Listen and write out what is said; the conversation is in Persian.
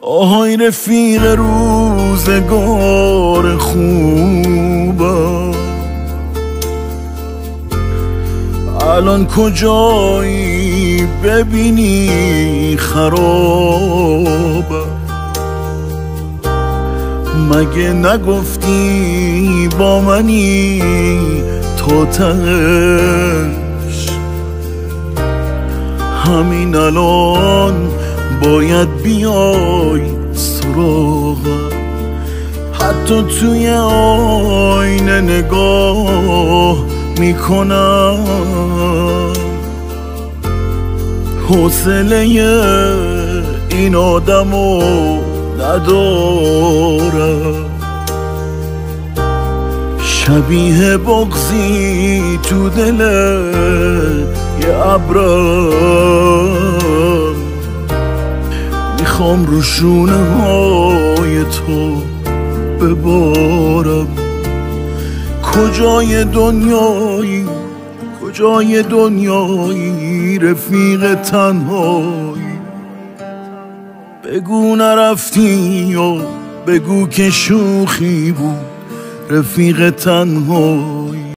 آهای رفیق روزگار خوبم، الان کجایی ببینی خرابم. مگه نگفتی با منی تا تهش؟ همین الان باید بیای سراغم، حتی توی آینه نگاه میکنم. حوصله این آدمو ندارم، شبیه بغضی تو دل یه ابرم. میخوام رو شونه های تو ببارم. کجای دنیایی، کجای دنیایی رفیق تنهایی؟ بگو نرفتی یا بگو که شوخی بود رفیق تنهایی.